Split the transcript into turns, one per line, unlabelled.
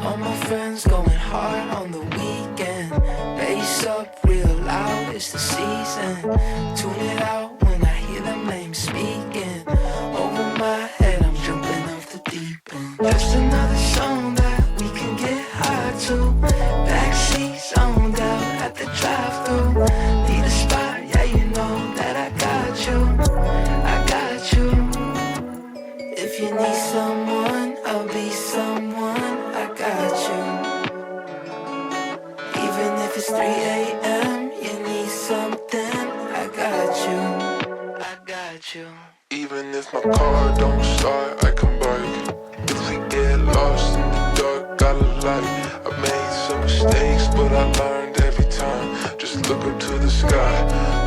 All my friends going hard on the weekend. Bass up real loud, it's the season. Tune it out when I hear them names speaking. Over my head, I'm jumping off the deep end. Just another song that we can get high to. Backseat zoned out at the drive-thru. Need a spot, yeah, you know that I got you. I got you. If you need someone, I'll be someone. I got you. Even if it's 3 a.m., you need something. I got you. I got you.
Even if my car don't start, I can bike. If we get lost in the dark, got a light. I made some mistakes, but I learned every time. Just look up to the sky.